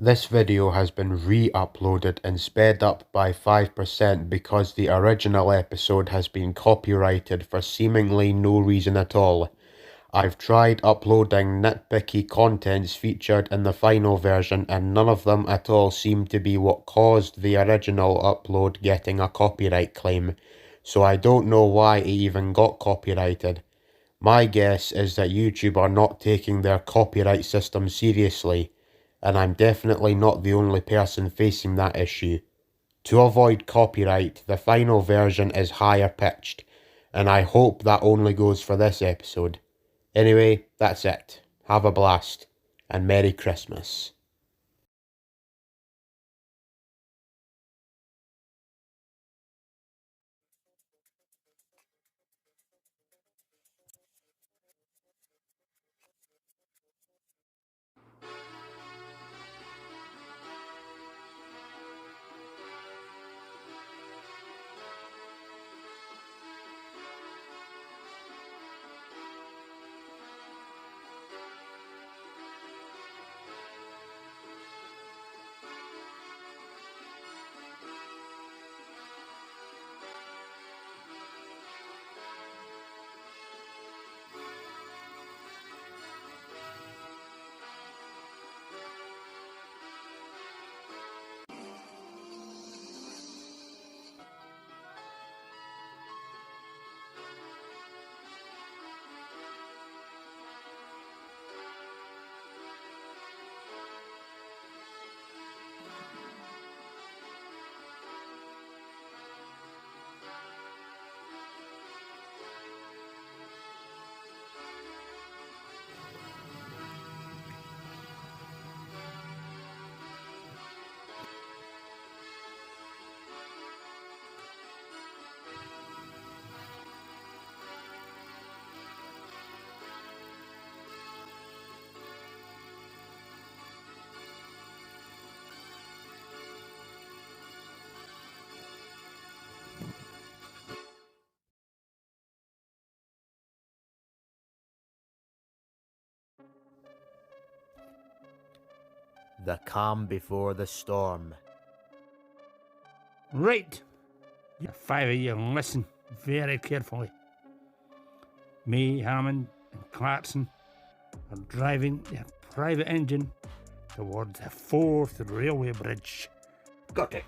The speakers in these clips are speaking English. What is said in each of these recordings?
This video has been re-uploaded and sped up by 5% because the original episode has been copyrighted for seemingly no reason at all. I've tried uploading nitpicky contents featured in the final version and none of them at all seem to be what caused the original upload getting a copyright claim, so I don't know why it even got copyrighted. My guess is that YouTube are not taking their copyright system seriously, and I'm definitely not the only person facing that issue. To avoid copyright, the final version is higher pitched, and I hope that only goes for this episode. Anyway, that's it. Have a blast, and Merry Christmas. The calm before the storm. Right. You five of you listen very carefully. Me, Hammond, and Clarkson are driving their private engine towards the 4th railway bridge. Got it.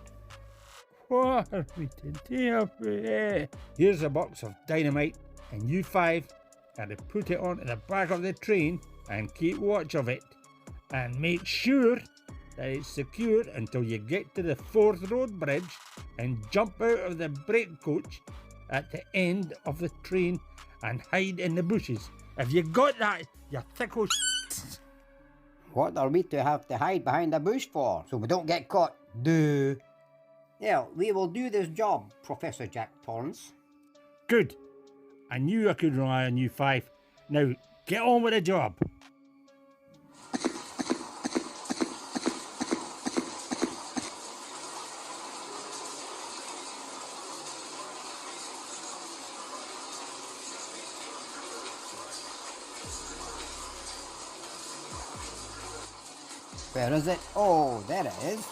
What are we to do? Here's a box of dynamite, and you five are to put it onto the back of the train and keep watch of it. And make sure that it's secure until you get to the 4th road bridge and jump out of the brake coach at the end of the train and hide in the bushes. Have you got that, you tickle s***s? What are we to have to hide behind a bush for, so we don't get caught? Duh. Yeah, we will do this job, Professor Jack Torrance. Good. I knew I could rely on you five. Now, get on with the job. Where is it? Oh, there it is.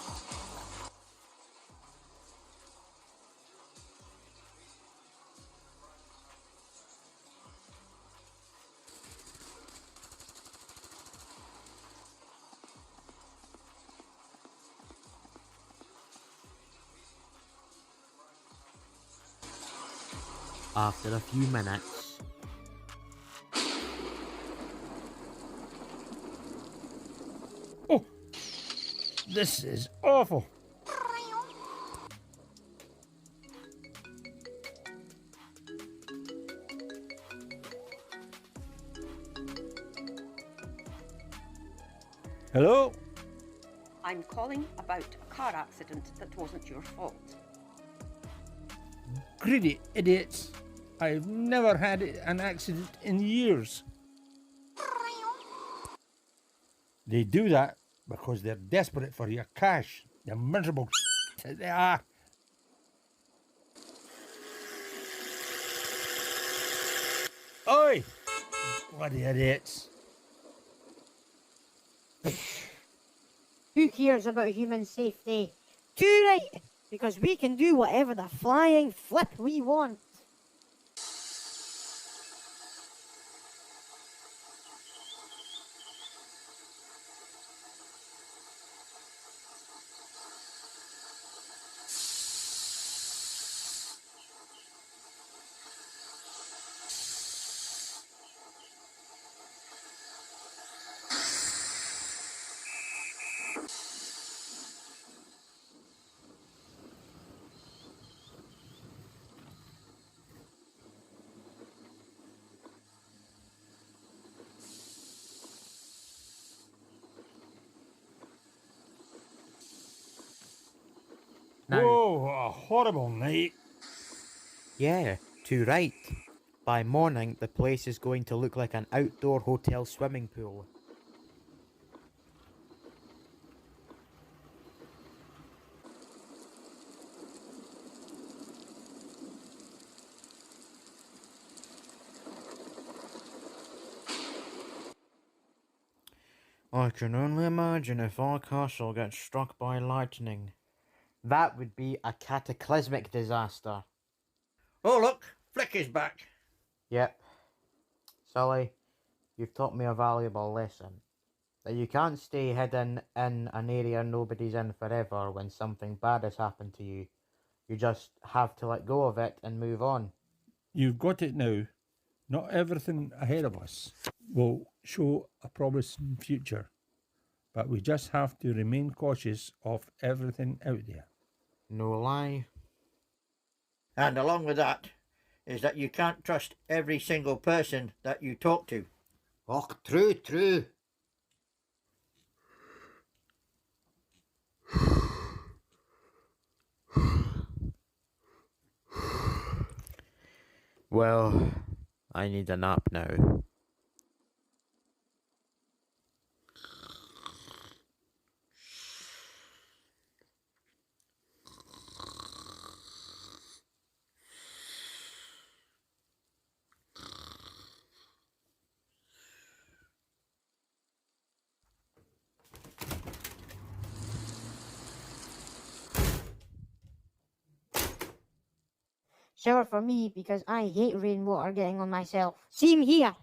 After a few minutes, Oh, this is awful. Hello? I'm calling about a car accident that wasn't your fault. Greedy idiots. I've never had an accident in years. They do that because they're desperate for your cash. They're miserable that they are. Oi! Bloody idiots. Who cares about human safety? Too right, because we can do whatever the flying flip we want. Now, Whoa, what a horrible night. yeah, too right. By morning, the place is going to look like an outdoor hotel swimming pool. I can only imagine if our castle gets struck by lightning. That would be a cataclysmic disaster. Oh, look, Flick is back. Yep. Sully, you've taught me a valuable lesson. That you can't stay hidden in an area nobody's in forever when something bad has happened to you. You just have to let go of it and move on. You've got it now. Not everything ahead of us will show a promising future, but we just have to remain cautious of everything out there. No lie. And along with that is that you can't trust every single person that you talk to. Oh, true, true. Well, I need a nap now. Shower for me because I hate rainwater getting on myself. Same here.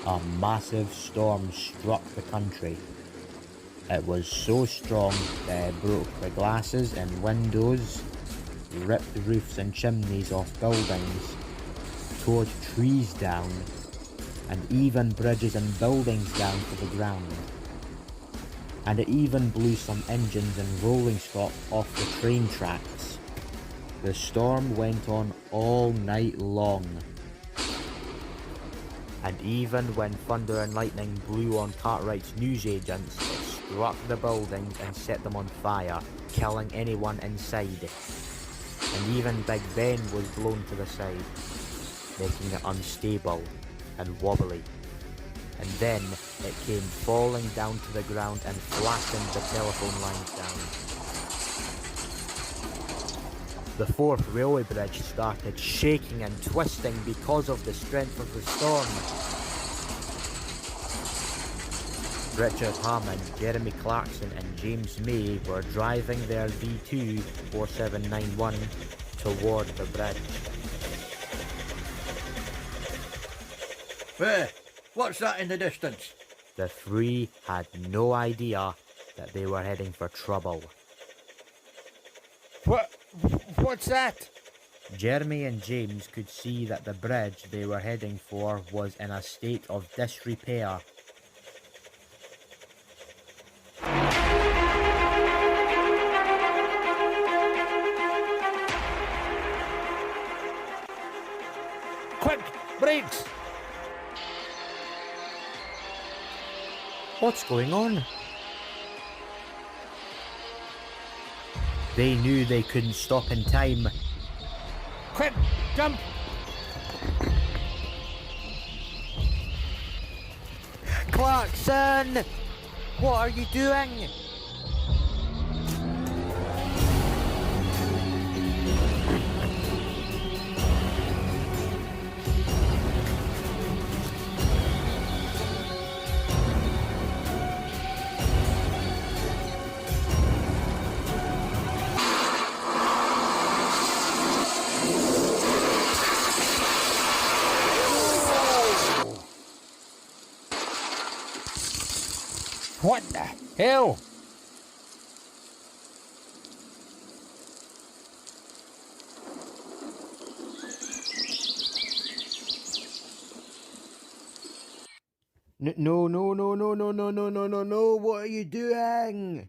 A massive storm struck the country. It was so strong that it broke the glasses in windows, ripped roofs and chimneys off buildings, tore trees down, and even bridges and buildings down to the ground. And it even blew some engines and rolling stock off the train tracks. The storm went on all night long. And even when thunder and lightning blew on Cartwright's newsagents, it struck the buildings and set them on fire, killing anyone inside. And even Big Ben was blown to the side, making it unstable and wobbly. And then it came falling down to the ground and flattened the telephone lines down. The fourth railway bridge started shaking and twisting because of the strength of the storm. Richard Hammond, Jeremy Clarkson and James May were driving their V2 4791 toward the bridge. Where? What's that in the distance? The three had no idea that they were heading for trouble. What's that? Jeremy and James could see that the bridge they were heading for was in a state of disrepair. Quick, brakes! What's going on? They knew they couldn't stop in time. Quick, jump! Clarkson! What are you doing? What the hell? No, no, no, no, no, no, no, no, no, no. What are you doing?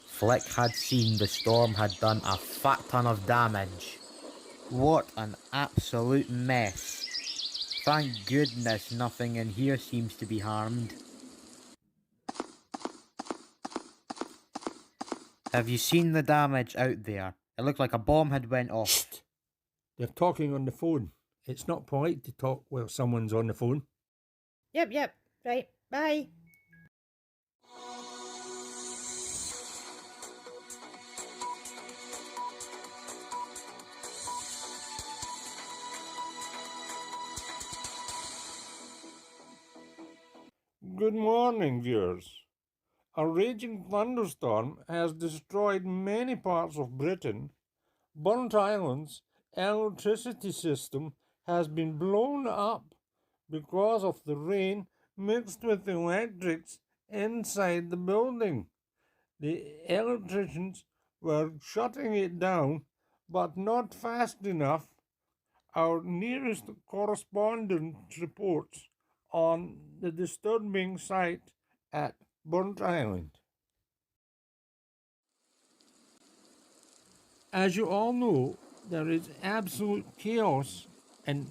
Flick had seen the storm had done a fat ton of damage. What an absolute mess. Thank goodness nothing in here seems to be harmed. Have you seen the damage out there? It looked like a bomb had went off. Shh. They're talking on the phone. It's not polite to talk while someone's on the phone. Yep. Right, bye. Good morning, viewers. A raging thunderstorm has destroyed many parts of Britain. Burnt Island's electricity system has been blown up because of the rain mixed with the electrics inside the building. The electricians were shutting it down, but not fast enough. Our nearest correspondent reports on the disturbing sight at Burnt Island. As you all know, there is absolute chaos and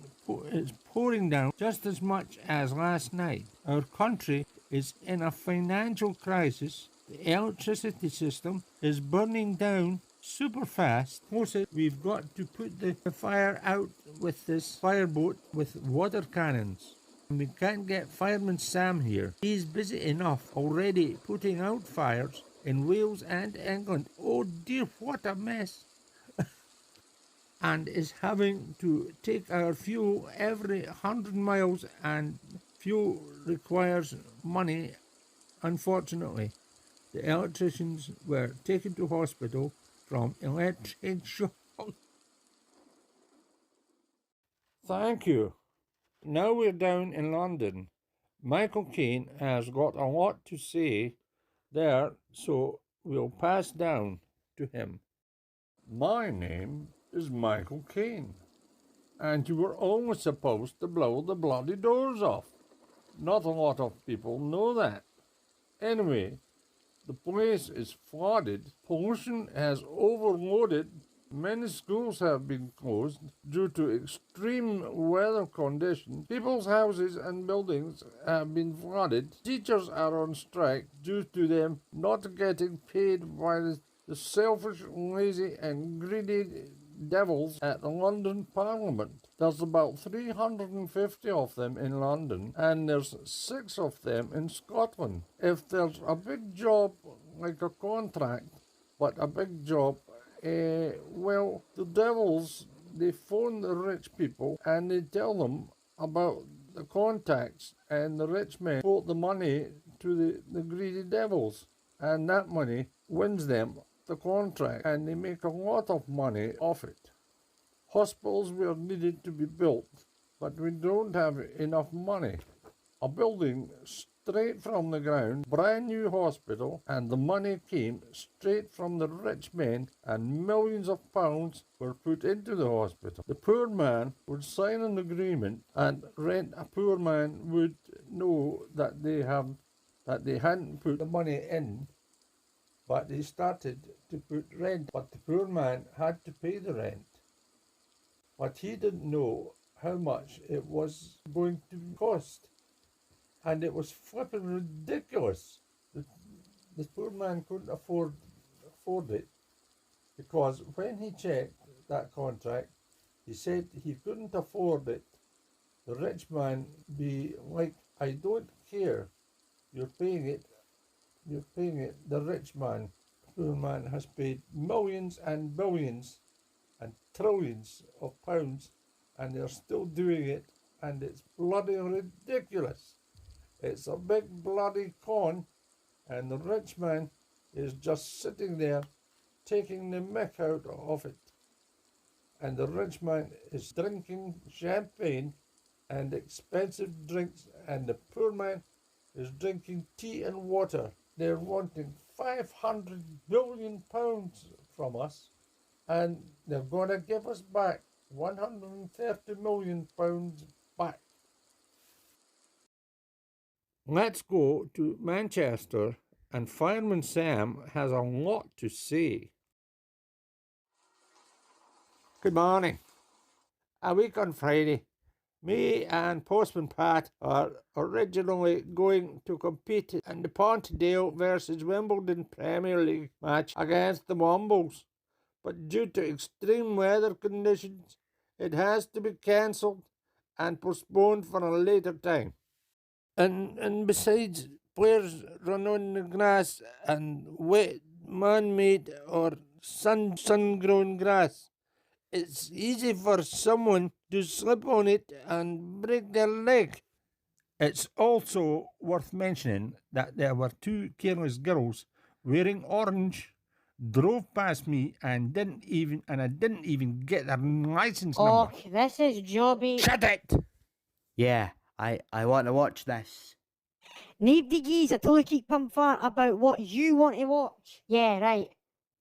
it's pouring down just as much as last night. Our country is in a financial crisis. The electricity system is burning down super fast. We've got to put the fire out with this fireboat with water cannons. We can't get Fireman Sam here. He's busy enough already putting out fires in Wales and England. Oh dear, what a mess. And is having to take our fuel every 100 miles, and fuel requires money. Unfortunately, the electricians were taken to hospital from electric shock. Thank you. Now we're down in London. Michael Caine has got a lot to say there, so we'll pass down to him. My name is Michael Caine, and you were always supposed to blow the bloody doors off. Not a lot of people know that. Anyway, the place is flooded. Pollution has overloaded. Many schools have been closed due to extreme weather conditions. People's houses and buildings have been flooded. Teachers are on strike due to them not getting paid by the selfish, lazy and greedy devils at the London Parliament. There's about 350 of them in London, and there's 6 of them in Scotland. If there's a big job, like a contract, but a big job, well, the devils, they phone the rich people and they tell them about the contacts, and the rich men quote the money to the greedy devils, and that money wins them the contract, and they make a lot of money off it. Hospitals were needed to be built, but we don't have enough money. A building straight from the ground, brand new hospital, and the money came straight from the rich men, and millions of pounds were put into the hospital. The poor man would sign an agreement, and rent. A poor man would know that they hadn't put the money in, but they started to put rent. But the poor man had to pay the rent, but he didn't know how much it was going to cost. And it was flipping ridiculous. The poor man couldn't afford it, because when he checked that contract, he said he couldn't afford it. The rich man be like, I don't care, you're paying it. The rich man, the poor man has paid millions and billions and trillions of pounds, and they're still doing it, and it's bloody ridiculous. It's a big bloody con, and the rich man is just sitting there taking the mick out of it. And the rich man is drinking champagne and expensive drinks, and the poor man is drinking tea and water. They're wanting £500 billion from us, and they're going to give us back £130 million back. Let's go to Manchester, and Fireman Sam has a lot to say. Good morning. A week on Friday, me and Postman Pat are originally going to compete in the Pontedale versus Wimbledon Premier League match against the Wombles, but due to extreme weather conditions, it has to be cancelled and postponed for a later time. And besides, players run on the grass and wet man-made or sun-grown grass. It's easy for someone to slip on it and break their leg. It's also worth mentioning that there were two careless girls wearing orange drove past me and I didn't even get their license number. Oh, this is jobby. Shut it! Yeah, I want to watch this. Nobody gives a totally pump fart about what you want to watch. Yeah, right.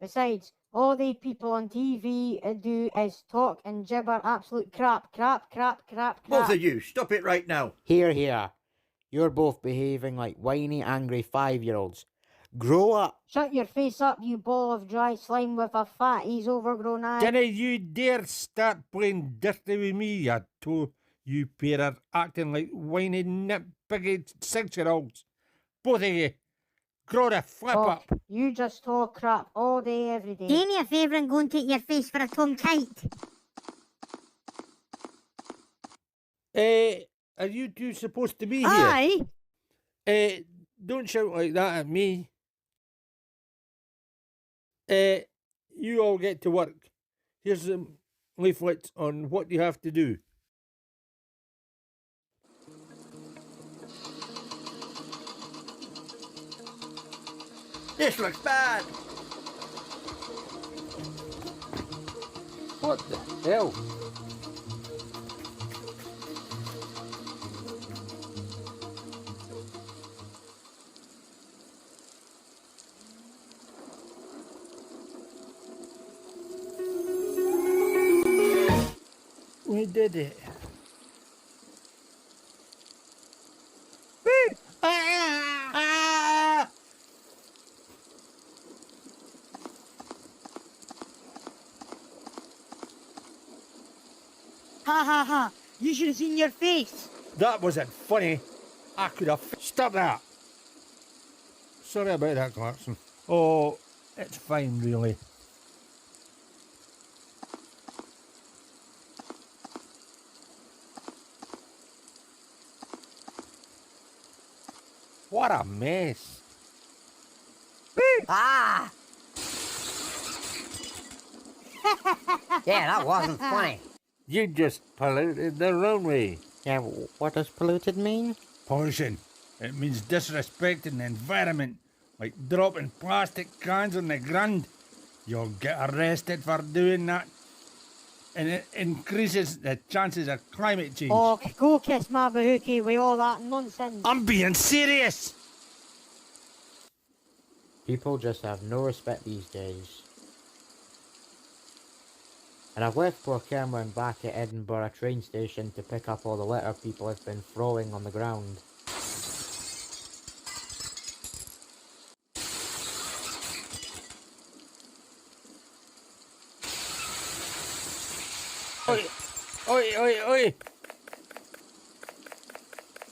Besides, all the people on TV do is talk and gibber absolute crap. Both of you, stop it right now. Here. You're both behaving like whiny, angry 5-year-olds. Grow up. Shut your face up, you ball of dry slime with a fatty's overgrown eye. Dinna you dare start playing dirty with me, you pair are acting like whiny nitpicky 6-year-olds. Both of you. Grow the flip Oh, up. you just talk crap all day, every day. Do me a favour and go and take your face for a tom kite. Are you two supposed to be here? Aye. Don't shout like that at me. You all get to work. Here's some leaflets on what you have to do. This looks bad. What the hell? We did it. Ha. You should have seen your face. That wasn't funny. I could have stop that. Sorry about that, Clarkson. Oh, it's fine, really. What a mess. Ah! Yeah, that wasn't funny. You just polluted the runway. Yeah, what does polluted mean? Pollution. It means disrespecting the environment, like dropping plastic cans on the ground. You'll get arrested for doing that. And it increases the chances of climate change. Oh, go kiss my bahookie with all that nonsense. I'm being serious. People just have no respect these days. And I've left poor Cameron back at Edinburgh train station to pick up all the litter people have been throwing on the ground. Oi.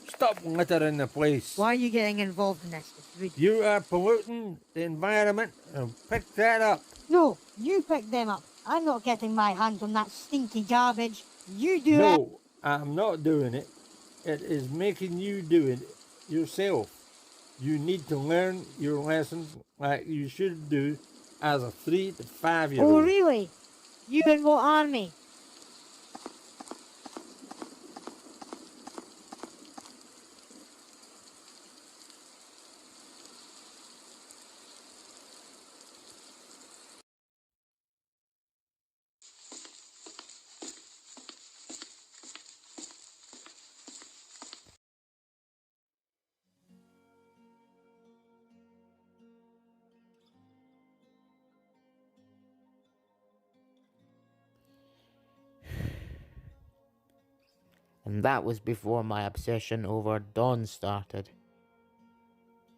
Stop littering the place. Why are you getting involved in this? It's rude. You are polluting the environment and pick that up. No, you pick them up. I'm not getting my hands on that stinky garbage. You do it. No, I'm not doing it. It is making you do it yourself. You need to learn your lessons like you should do as a 3 to 5-year-old. Oh, really? You in what army? And that was before my obsession over Dawn started.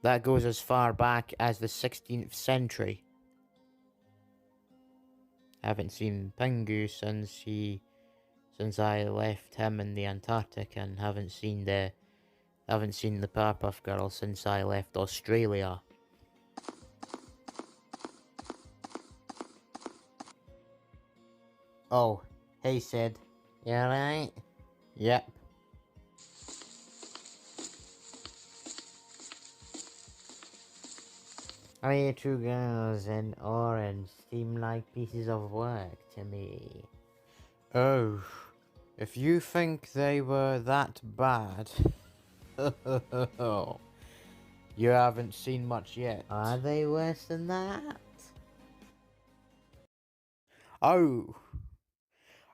That goes as far back as the 16th century. Haven't seen Pingu since I left him in the Antarctic, and haven't seen the Powerpuff Girls since I left Australia. Oh, hey Sid. You alright? Yep. Oh, you two girls in orange seem like pieces of work to me. Oh, if you think they were that bad, you haven't seen much yet. Are they worse than that? Oh,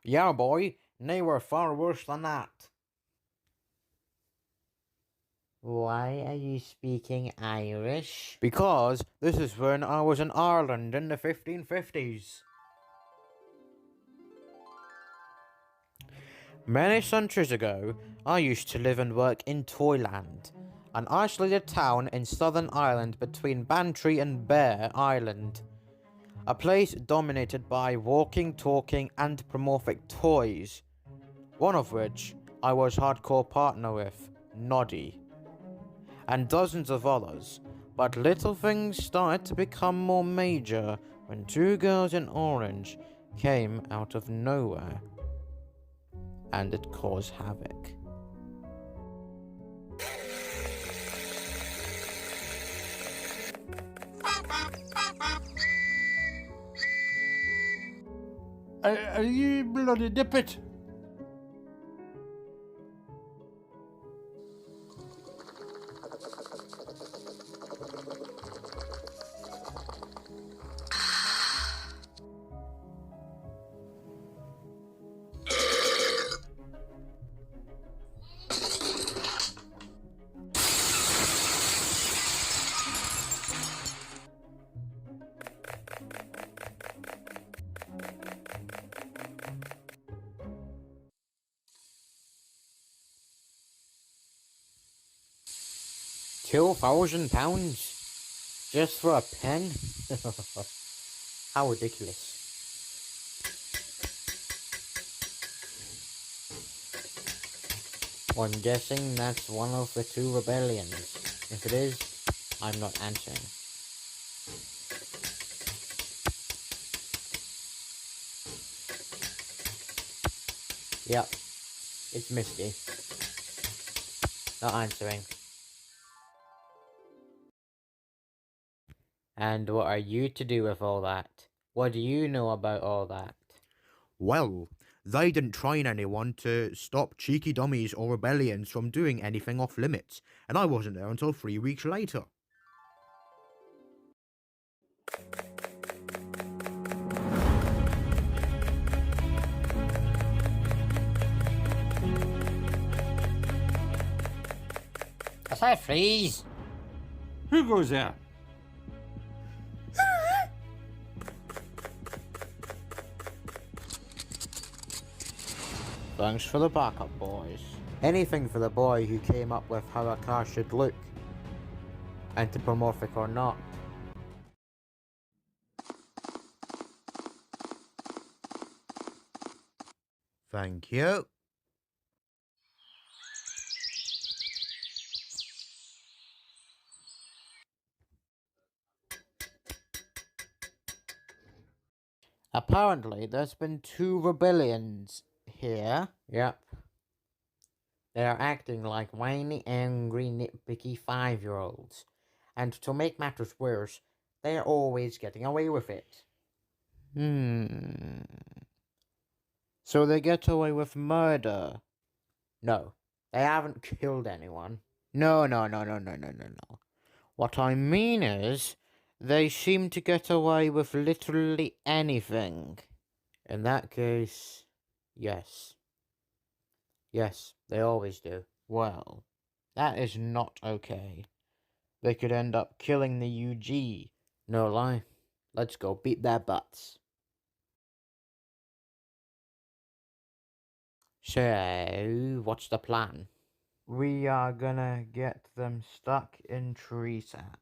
yeah boy, they were far worse than that. Why are you speaking Irish? Because this is when I was in Ireland in the 1550s. Many centuries ago, I used to live and work in Toyland, an isolated town in southern Ireland between Bantry and Bear Island. A place dominated by walking, talking, anthropomorphic toys, one of which I was hardcore partner with, Noddy, and dozens of others, but little things started to become more major when two girls in orange came out of nowhere, and it caused havoc. Are you bloody dippet? £2,000 just for a pen? How ridiculous. I'm guessing that's one of the two rebellions. If it is, I'm not answering. Yep, it's Misty. Not answering. And what are you to do with all that? What do you know about all that? Well, they didn't train anyone to stop cheeky dummies or rebellions from doing anything off limits, and I wasn't there until 3 weeks later. I said freeze. Who goes there? Thanks for the backup, boys. Anything for the boy who came up with how a car should look. Anthropomorphic or not. Thank you. Apparently, there's been 2 rebellions here. Yep. They are acting like whiny, angry, nitpicky 5-year-olds. And to make matters worse, they are always getting away with it. So they get away with murder? No, they haven't killed anyone. No. What I mean is, they seem to get away with literally anything. In that case, yes. Yes, they always do. Well, that is not okay. They could end up killing the UG. No lie. Let's go beat their butts. So, what's the plan? We are gonna get them stuck in tree sap.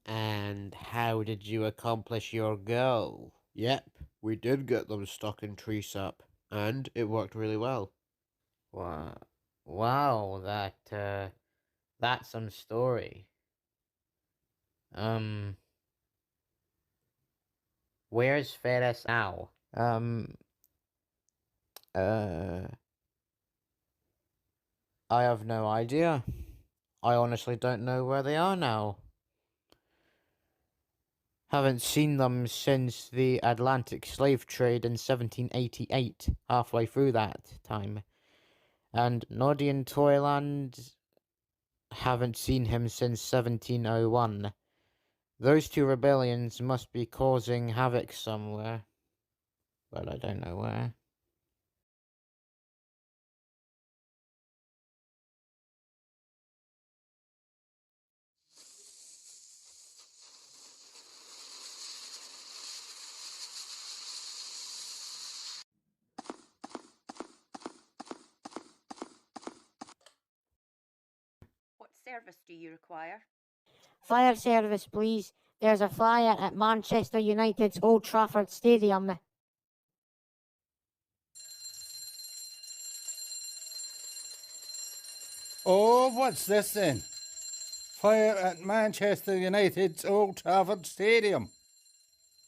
And how did you accomplish your goal? Yep, we did get them stuck in tree sap, and it worked really well. Wow, that's some story. Where's Ferris now? I have no idea. I honestly don't know where they are now. Haven't seen them since the Atlantic slave trade in 1788, halfway through that time. And Noddy in Toyland, haven't seen him since 1701. Those two rebellions must be causing havoc somewhere, but I don't know where. What service do you require? Fire service, please. There's a fire at Manchester United's Old Trafford Stadium. Oh, what's this then? Fire at Manchester United's Old Trafford Stadium.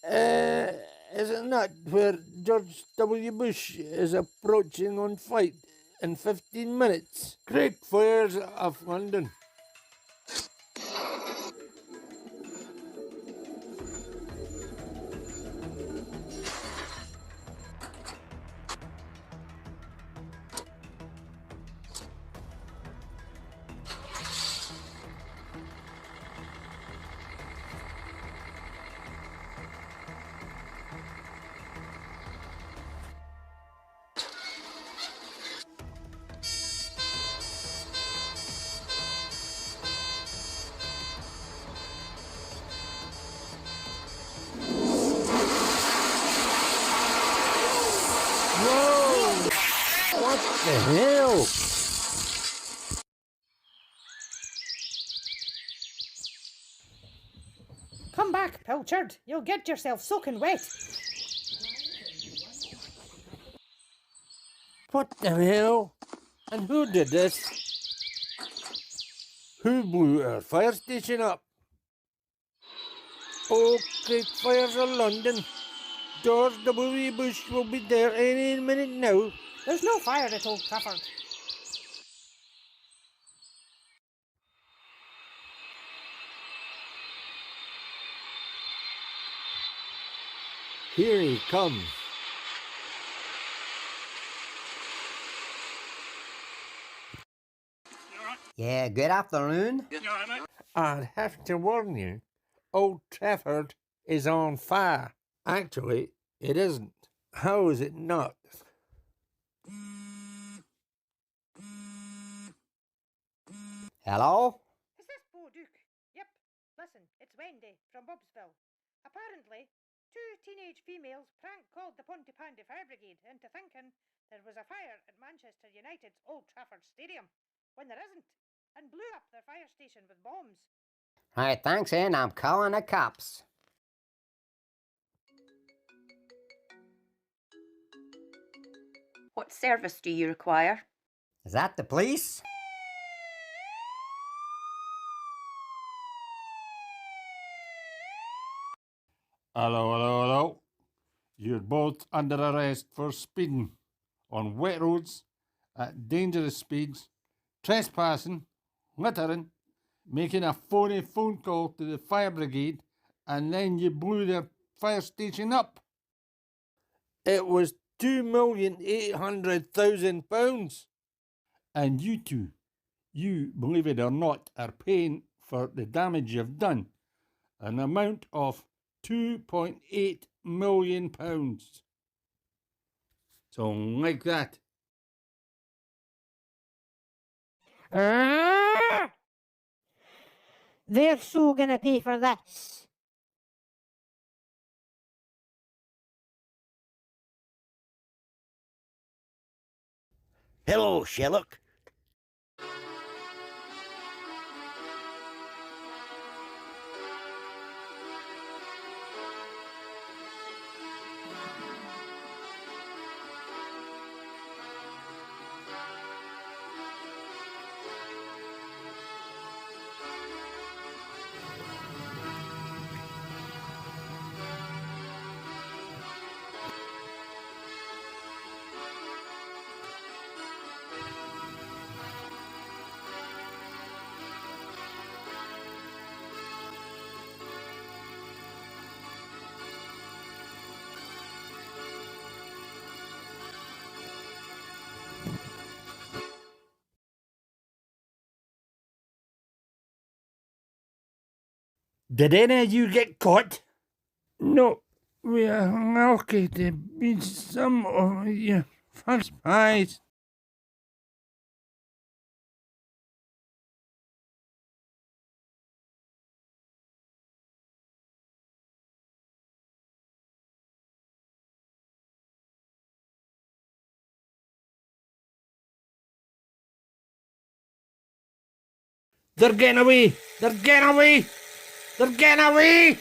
Is it not where George W. Bush is approaching on flight in 15 minutes? Great fires of London. Whoa! What the hell? Come back, Pilchard. You'll get yourself soaking wet. What the hell? And who did this? Who blew our fire station up? Oh, great fires of London. George W. Bush will be there any minute now. There's no fire at Old Trafford. Here he comes. Yeah, good afternoon. I'd have to warn you, Old Trafford is on fire. Actually, it isn't. How is it not? Hello? Is this Bo Duke? Yep. Listen, it's Wendy from Bobsville. Apparently, two teenage females prank called the Pontypandy Fire Brigade into thinking there was a fire at Manchester United's Old Trafford Stadium, when there isn't, and blew up their fire station with bombs. Right, thanks, Ann. I'm calling the cops. What service do you require? Is that the police? Hello. You're both under arrest for speeding on wet roads at dangerous speeds, trespassing, littering, making a phony phone call to the fire brigade, and then you blew their fire station up. It was £2,800,000. And you two, believe it or not, are paying for the damage you've done, an amount of £2.8 million. So, like that. They're so gonna pay for this. Hello, Sherlock. Did any of you get caught? No, we are lucky to be some of your first spies. They're getting away! They're getting away! They're getting away!